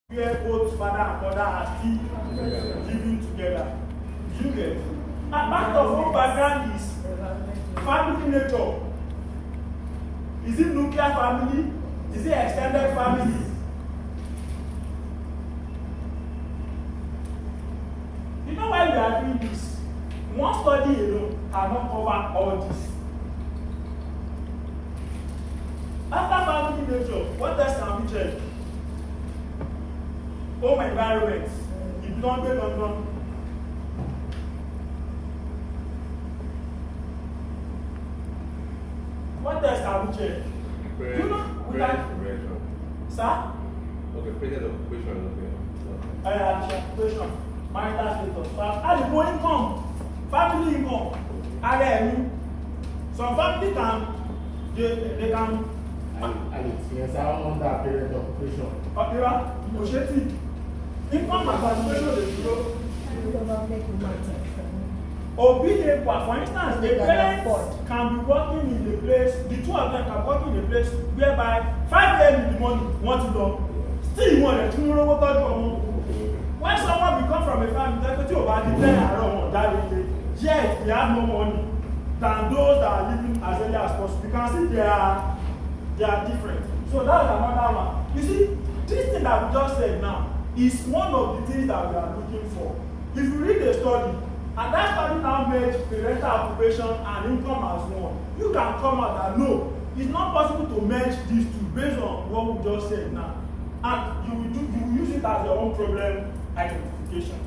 where both father and mother are still living together. You get? And part of home background is family nature. Is it nuclear family? Is it extended family? You know why we are doing this? One study alone cannot cover all this. After family nature, what else can we check? Home environment. If you don't get on. What else can we check? You know, we can. Sir? Okay, present occupation. Occupation, marital status, how income, family income, some family can, they can. And it's yes, under parent occupation. Okay, income and occupation dey grow. For instance, a parent can be working in a place, the two of them can work in a place whereby 5 a.m. in the morning, want to go. Still, you want to know what when someone becomes from a family, they go to about the 10 around that day, yet they have no money than those that are living as early as possible. You can see they are different. So that's another one. You see, this thing that we just said now is one of the things that we are looking for. If you read a study, and that study now made parental occupation and income as one, you can come out and no, it's not possible to merge these two based on what we just said now. And you will use it as your own problem identification.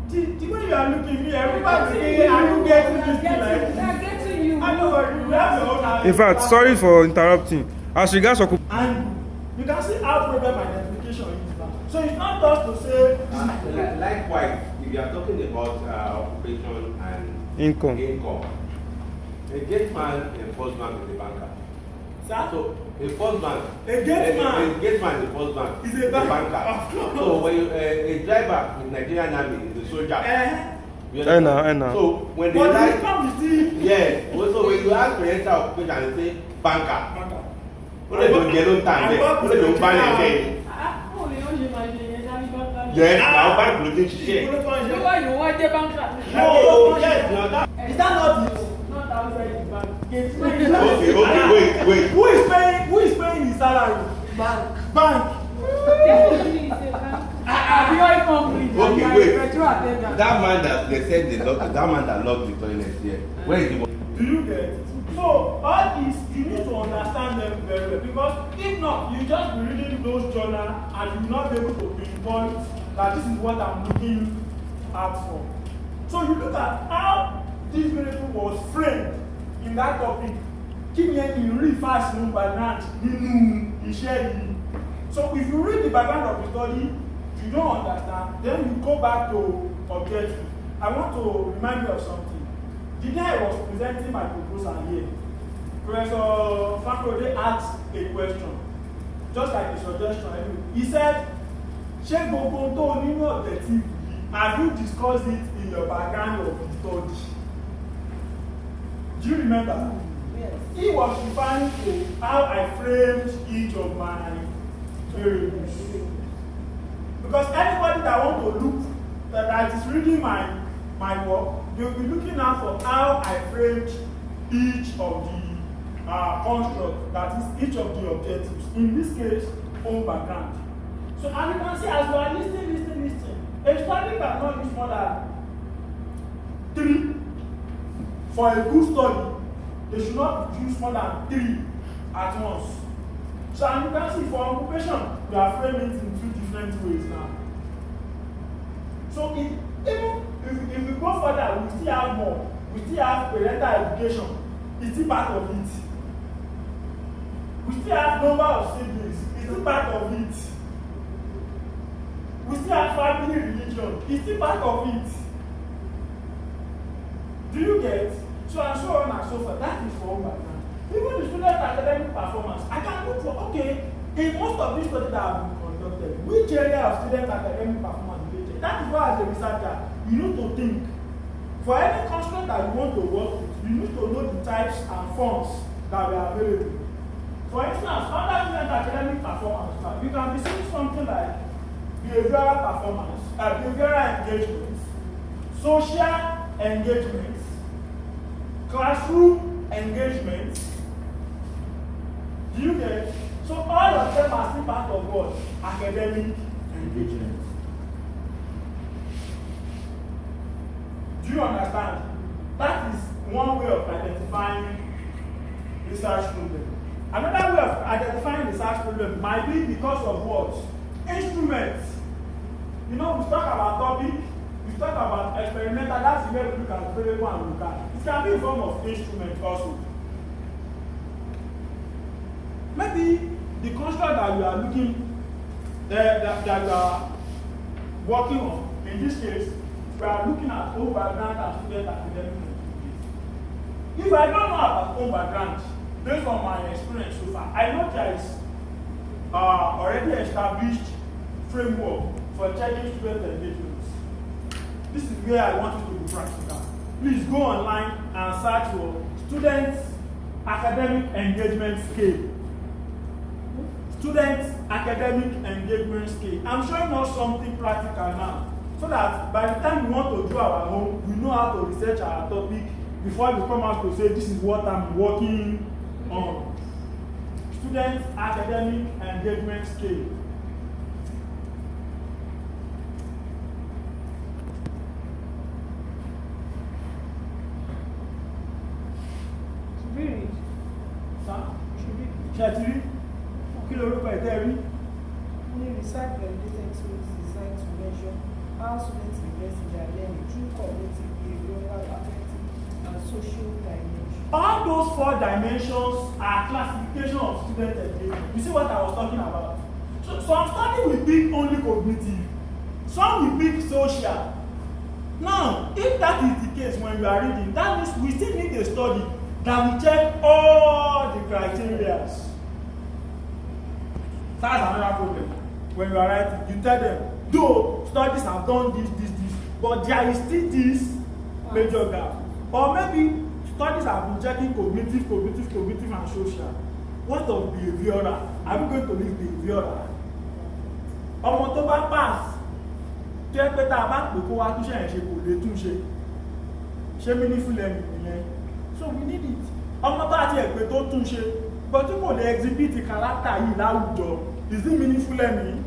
The way you are looking at me, everybody saying, are you getting this thing? I'm getting you. I know, you have your own. In fact, sorry for interrupting. As regards and you can see how problem identification is now. So it's not just to say. Likewise, if you are talking about occupation and income, a gate man and first bank is a banker. Sir? So a first bank. A gate man. A gate man is a first bank. Is a banker. So when you, a driver in Nigerian army is a soldier. I know. So when they like, yes. So when you ask parental occupation, they say banker. What they don't get on time, what they don't buy again. Yes, now bank looking shit. You want a banker? No, yes, no. Is that not it? Not outside the bank. Okay, wait. Who is paying his salary? Bank. Definitely it's a bank. Okay, wait. That man that they said they locked, that man that locked the toilet here. Where is the? Do you get it? So all this you need to understand them very well, because if not, you just be reading those journals and you will not be able to pinpoint that this is what I'm looking out for. So you look at how this miracle was framed in that topic. Keep hearing really fast background. So if you read the background of the study, you don't understand, then you go back to objective. I want to remind you of something. The day I was presenting my proposal here, Professor Franco asked a question, just like a suggestion. He said, "Check objective. Have you discussed it in your background of the study?" Do you remember? Yes. He was referring to how I framed each of my variables. Because anybody that want to look, that is reading my work, they will be looking out for how I framed each of the constructs, that is each of the objectives. In this case, home background. So as you can see, as you are listening, a study cannot use more than 3. For a good study, they should not use more than 3 at once. So as you can see, for occupation, we are framing it in 2 different ways now. So even if we go further, we still have more. We still have parental education. It's still part of it. We still have number of siblings. It's still part of it. We still have family religion. It's still part of it. Do you get? So and so on and so forth. That is for background. Even the student academic performance, I can look for, okay, in most of these studies that have been conducted, which area of student academic performance related? That is why as a researcher, you need to think. For any constraint that you want to work with, you need to know the types and forms that are available. For instance, under student academic performance, can be seeing something like behavioral performance, behavioral engagement, social engagement, classroom engagement. Do you get? So all of them are still part of what? Academic engagement. Do you understand? That is one way of identifying research problem. Another way of identifying research problem might be because of what? Instruments. You know, we talk about topic, we talk about experimental, that's the way we look at variable and look at. It can be a form of instrument also. Maybe the construct that you are looking, that you are working on, in this case, we are looking at home background and student academic activities. If I don't know about home background, based on my experience so far, I know there is already established framework for checking student engagements. This is where I want you to be practical. Please go online and search for student academic engagement scale. Student academic engagement scale. I'm showing us something practical now, so that by the time we want to do our home, we know how to research our topic before we come out to say this is what I'm working on. Student academic engagement scale. Really? Sir? Shetiri? Kí lorúkọ ìtẹ́ rí? Only research validated tools designed to measure how students invest in their learning through cognitive, behavioral, affective, and social dimensions. All those 4 dimensions are classification of student engagement. You see what I was talking about? So some study will pick only cognitive, some will pick social. Now, if that is the case when we are reading, that means we still need a study that will check all the criteria. That's another problem. When you are writing, you tell them, though studies have done this, but there is still this major gap. Or maybe studies have been checking cognitive, and social. What of behavioral? Are we going to leave behavioral? Ọmọ tó bá pass, tó yẹ pé tá a bá pè kó wá túnṣe ẹ̀ ṣe kò lè túnṣe. Ṣé meaningful learning nìyẹn? So we need it. Ọmọ tó àti ẹ̀pẹ́ tó túnṣe, but tí kò lè exhibit character yìí láwùjọ, is it meaningful learning?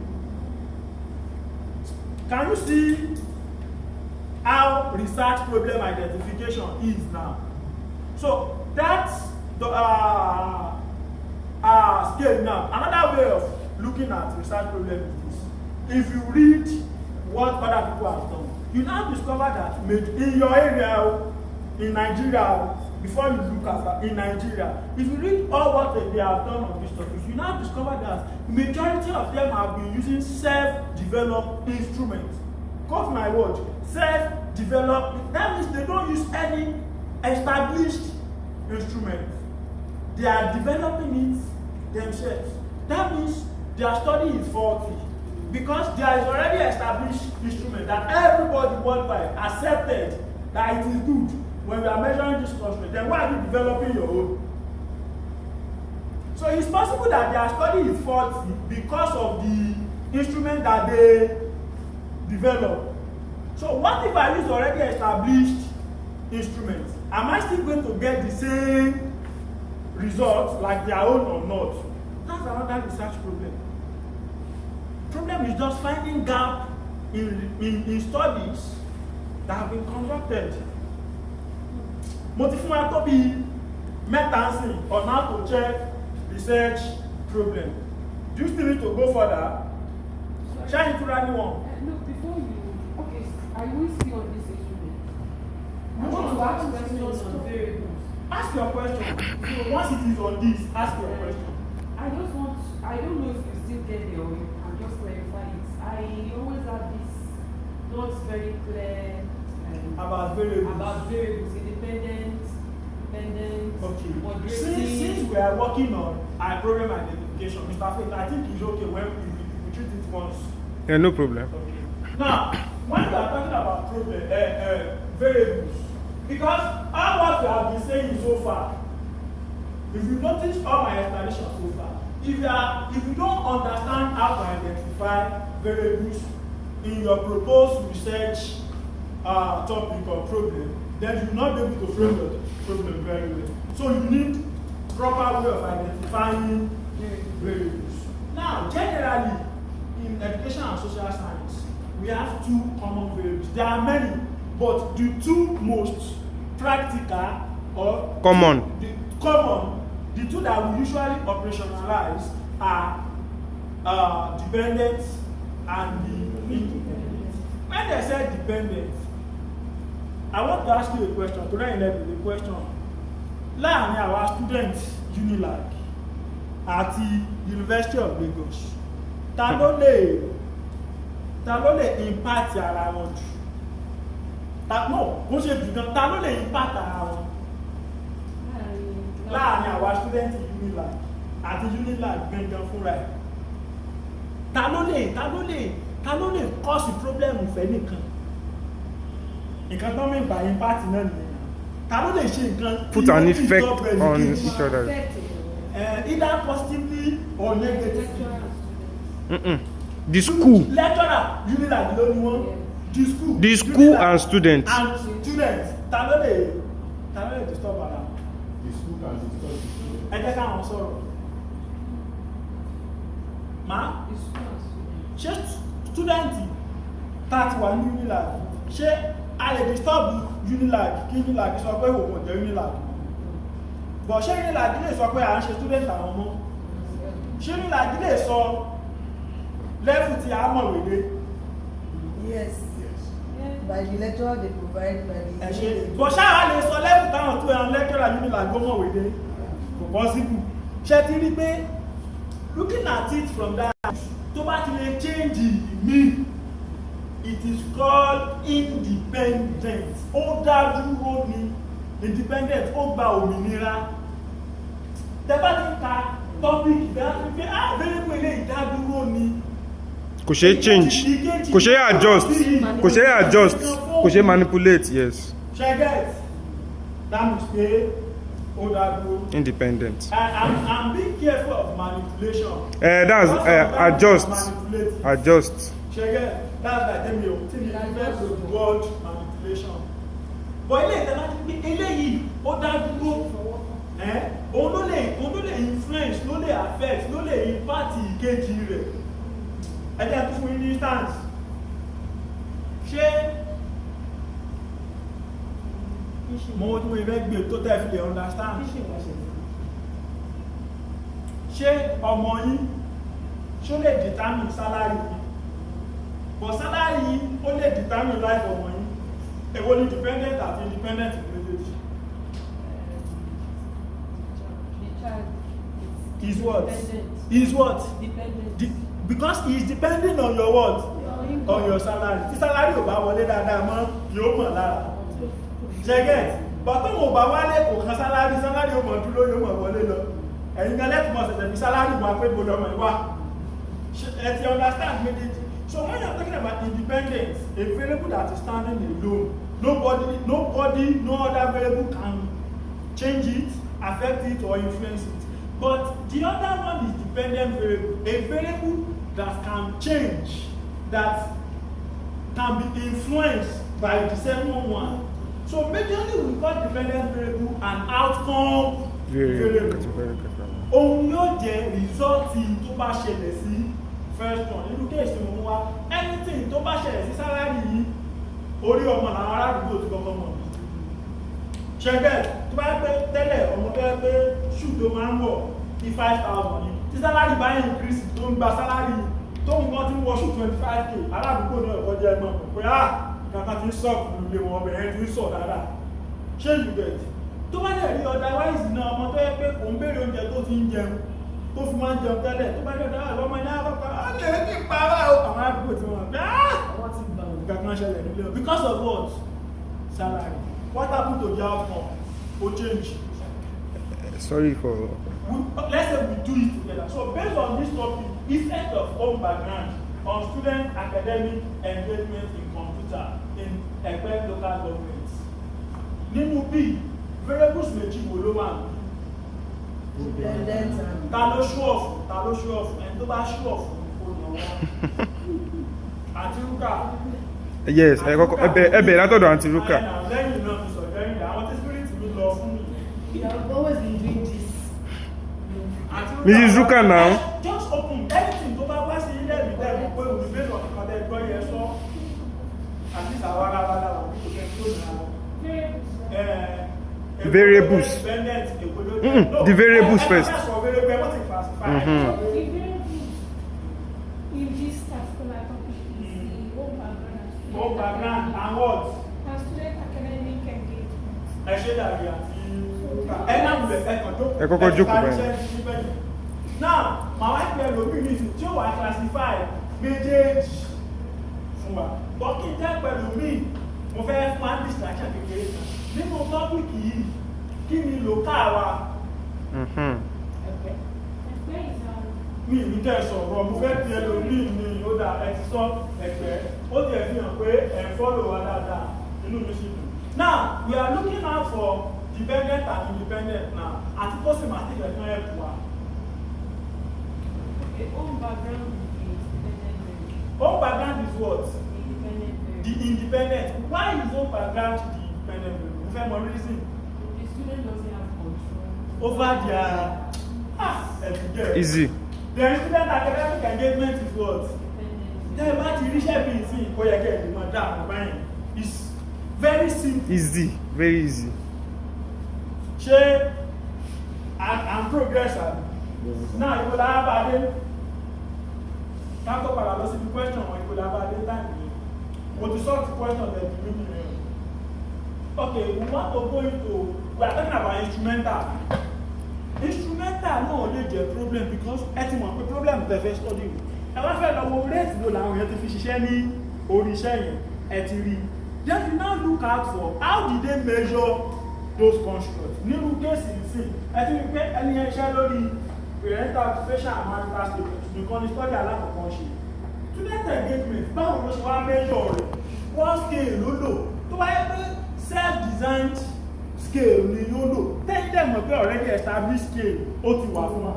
Can you see how research problem identification is now? So that's the scale now. Another way of looking at research problem is this. If you read what other people have done, you now discover that in your area, in Nigeria, before you look at in Nigeria, if you read all what they have done on these topics, you now discover that majority of them have been using self-developed instruments. Quote my word, self-developed. That means they don't use any established instrument. They are developing it themselves. That means their study is faulty, because there is already established instrument that everybody worldwide accepted that it is good. When we are measuring this instrument, then why are you developing your own? So it's possible that their study is faulty because of the instrument that they developed. So what if I use already established instruments? Am I still going to get the same results like their own or not? That's another research problem. Problem is just finding gap in studies that have been conducted. Mo ti fún wa tó bí mẹ́ta ń sìn on how to check research problem. Do you still need to go further? Shall you try anyone? No, before you, okay, I will see on this issue. I want to ask questions on variables. Ask your question. So once it is on this, ask your question. I don't know if you still get there or you can just clarify it. I always have this not very clear about variables, independent, okay. moderating. Since we are working on our program identification, Mr. Faith, I think it's okay when we treat it once. Yeah, no problem. Okay. Now, when we are talking about variables, because all what we have been saying so far, if you notice all my explanation so far, if you don't understand how to identify variables in your proposed research topic or problem, then you will not be able to frame the problem very well. So you need proper way of identifying variables. Now, generally, in education and social science, we have two common variables. There are many, but the two most practical or Common. the two that we usually operationalize are dependent and the independent. When they say dependent, I want to ask you a question. Today in the question, láàrin àwa students UNILAG àti University of Lagos, ta ló lè impact ara wọn jù? No, kò ṣe jù gan, ta ló lè impact ara wọn? Láàrin àwa students UNILAG àti UNILAG gangan fúnra ẹ̀. Ta ló lè cause problem fẹ́ nìkan? Nǹkan tó mí by impact náà nìyẹn. Ta ló lè ṣe nǹkan Put an effect on each other. Either positively or negatively. The school. Lecturer UNILAG ló ní wọ́n. The school and students. And students. Ta ló lè disturb ara? The school can discuss the student. Ẹ jẹ́ káwọn sọ̀rọ̀. Ma? Ṣé student tá ti wà ní UNILAG? Ṣé a lè disturb UNILAG kí UNILAG sọ pé òun ò jẹ́ UNILAG? Bọ̀ ṣé UNILAG lè sọ pé à ń ṣe student àwọn ọmọ? Ṣé UNILAG lè sọ level tí a mọ̀ wèdè? Yes. By the lecturer they provide by the. Ẹ ṣe bọ̀ ṣáà lè sọ level táwọn tó ẹran lecturer UNILAG ó mọ̀ wèdè? Kò possible. Ṣé ti rí pé looking at it from that, tó bá ti lè change me, it is called independent. Ó dá dúró ni independent, ó gba òmìnira. Tẹ́ bá ti ka topic dájú pé available ilé ìdádúró ni. Kò ṣe change. Kò ṣe adjust. Kò ṣe adjust. Kò ṣe manipulate, yes. Ṣé get? That means pé ó dá dúró. Independent. I'm being careful of manipulation. That's adjust. Adjust. Ṣé get? That's like tell me o, tí mi fẹ́ lo the word manipulation. But ilé ìtẹ́lá ti pé eléyìí ó dá dúró. Òun ló lè influence, ló lè affect, ló lè impact ìkejì rẹ̀. Ẹ jẹ́ tó fún ní instance. Ṣé mo tí mo fẹ́ gbé tó tẹ́ fi lè understand? Ṣé ọmọ yín ṣó lè determine salary yìí? But salary yìí ó lè determine life ọmọ yín. Èwo ni dependent àti independent méjèèjì? Is what? Is what? Because he is depending on your what? On your salary. Tí salary ò bá wọlé dáadáa mọ́, yóò mọ̀ lára. Ṣẹ́gẹ̀t, bọ̀tọ́ mo bá wálé kò kan salary ó mọ̀ dúró yóò mọ̀ wọlé lọ. Ẹ̀yin gan lẹ́tùmọ̀ ṣẹ̀ṣẹ̀ fi salary wà pé gbọdọ̀ mọ̀ ìwà. Ẹ ti understand méjèèjì. So when you are talking about independence, a variable that is standing alone, nobody, no other variable can change it, affect it, or influence it. But the other one is dependent variable, a variable that can change, that can be influenced by the second one. So majorly we call dependent variable an outcome variable. Òun yóò jẹ́ result tó bá ṣẹlẹ̀ sí first one. Nínú kéèsì mo mú wá, anything tó bá ṣẹlẹ̀ sí salary yìí, orí ọmọ làwọn ará àdúgbò ti kọ́kọ́ mọ̀. Ṣẹ́gẹ̀ tó bá pé tẹ́lẹ̀ ọmọ tó yẹ pé ṣù tó máa ń wọ̀ ní 5,000 ní. Tí salary bá increase tó ń gba salary tó ń wọ́n tí ń wọ ṣù 25k, ará àdúgbò náà ẹ̀kọ́ jẹ́ ẹgbọ́n pé kàkà tí ń sọ̀kù lè wọ́n ọbẹ̀ tí ń sọ̀ dáadáa. Ṣé you get? Tó bá dẹ̀ rí otherwise náà ọmọ tó yẹ pé kò ń béèrè oúnjẹ tó ti ń jẹun tó fi máa ń jẹun tẹ́lẹ̀ tó bá dẹ̀ dáa lọ́mọ ní àkọ́kọ́ á lè ní ìpara àwọn àdúgbò tí wọ́n gbá wọ́n ti gbà kankan ṣẹlẹ̀ nílé because of what? Salary. What happened to the outcome? Or change? Sorry for... Let's say we do it together. So based on this topic, effect of home background on student academic engagement in computer in Ẹ̀pẹ́ local government. Nínú B, variables méjì wo ló wà ní? Ta ló show off? Ẹni tó bá show off, ó Àti Rúkà. Yes, ẹbẹ̀ látọ̀dọ̀ Aunty Ruka. Lẹ́yìn náà mi sọ̀rọ̀ lẹ́yìn àwọn tí spirit mi lọ fún mi. You have always been doing this. Mrs. Ruka now. Just open anything tó bá wá sí ilé mi tẹ́ mọ̀ pé olùgbé lọ kíkan tẹ́ gbọ́ yẹ sọ. Àti ìsàwárà wà láwọn kò tẹ́ tó nà. Variables. The variables first. In this particular topic is the home background. Home background and what? And student academic engagement. Ẹ ṣe dàbí àti ẹ náà bẹ̀ ẹ kàn jókòó. Ẹ kọ́kọ́ jókòó báyìí. Now, màá wá pẹ́ lómi ní ìsìn tí ó wà classify méjèèjì fún wa. Bọ́kì jẹ́ pẹ̀lú mi, mo fẹ́ fún one distraction kékeré kan. Nínú tọ́pìkì yìí, kí ni lòkà wa? Ẹgbẹ́ ìsàlọ̀. Mi ìlú tẹ́ sọ̀rọ̀, mo fẹ́ fi ẹlòmíì ní ó dà ẹ ti sọ ẹgbẹ́. Ó tiẹ̀ fi hàn pé ẹ̀ ń fọ́lò wa dáadáa nínú mi sí dùn. Now, we are looking out for dependent and independent now. Àti tó sì máa ti fẹ̀ fún ẹ̀kú wa. Okay, home background is the independent variable. Home background is what? The independent The variable. independent. Why is home background the independent variable? Mo fẹ́ mọ reason. The student doesn't have control. Over their Easy. The student academic engagement is what? Independent Tẹ́ ẹ bá ti ríṣẹ́ bí ìsìn kó yẹ kẹ́ ẹ̀ lè máa dá àwọn báyìí. It's very simple. Easy. Very easy. Ṣé and progress àbí? Now ìwé làbàdé. Káàtó padà lọ síbi question wọn ìwé làbàdé time yìí. Mo ti sort the question that you need to know. Okay, we want to go into, we are talking about instrumental. Instrumental náà lè jẹ́ problem because ẹ ti mọ̀ pé problem tẹ́ fẹ́ study o. Ẹ wá fẹ́ lọ wo rate wo làwọn èèyàn ti fi ṣiṣẹ́ ní orí iṣẹ́ yẹn ẹ ti rí. Then you now look out for how did they measure those constructs. Nínú kéèsì ìsìn, ẹ ti rí pé ẹni yẹn iṣẹ́ lórí parental facial and marital statement nìkan ní study alákọ̀ọ́kọ́ ṣe. Student engagement báwo ló ṣe wá measure rẹ̀? What scale ló lò? Tó bá yẹ pé self-designed scale ni yóò lò. Tẹ́yìn dẹ̀ mọ̀ pé already established scale ó ti wà fún wa.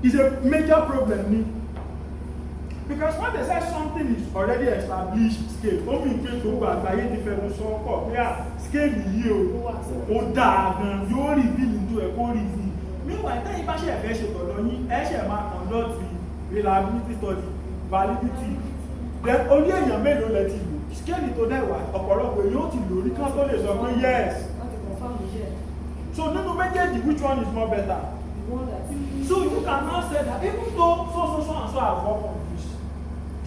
It's a major problem ni. Because when they say something is already established scale, ó fi pé gbogbo àgbáyé ti fẹ́ mú sọ pọ̀ pé à scale yìí ó dáa gan yóò reveal into ẹ̀ kó reveal. Meanwhile, tẹ́yìn bá ṣe ẹ̀fẹ́ ṣe tọ̀dọ̀ yín, ẹ ṣe máa conduct reliability study, validity. Then orí èèyàn mélòó lẹ ti lò? Scale tó dẹ̀wà ọ̀pọ̀lọpọ̀ èèyàn ó ti lò rí kán tó lè sọ pé yes. So nínú méjèèjì, which one is more better? So you cannot say that even though so and so have worked on this,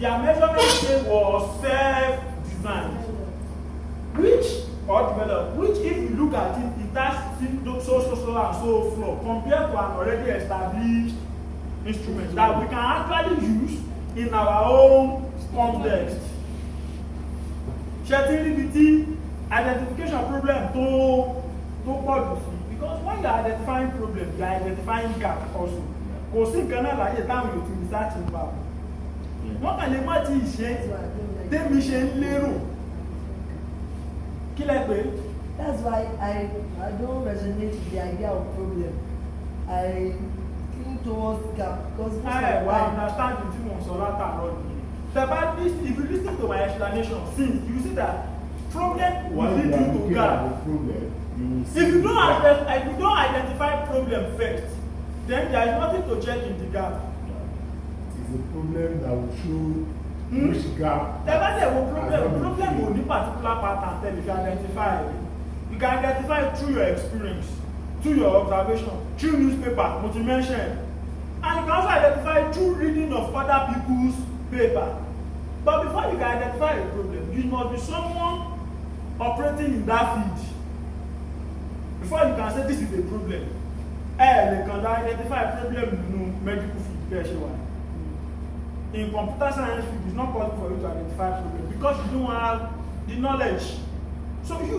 their measurement scale was self-designed, which or developed, which if you look at it, it has so and so flow compared to an already established instrument that we can actually use in our own context. Ṣé tí níbi tí identification problem tó pọ̀ jù sí? Because when you are identifying problem, you are identifying gap also. Kò sí nǹkan náà láyé táwọn yóò ti research nípa wọn. Wọ́n kàn lè má ti ṣe tẹ́mi ṣe ń lérò. Kí lẹ pé? That's why I don't resonate with the idea of problem. I lean towards gap because most of the I time. understand the thing on Solata Lord. If you listen to my explanation since, you see that problem will lead you to gap. If you don't identify problem first, then there is nothing to check in the gap. It is a problem that will show which gap. Problem will need particular pattern then if you identify it. You can identify it through your experience, through your observation, through newspaper, motivation. And you can also identify it through reading of other people's paper. But before you can identify a problem, you must be someone operating in that field. Before you can say this is a problem. You can identify a problem in medical field. In computer science field, it's not possible for you to identify a problem because you don't have the knowledge. So you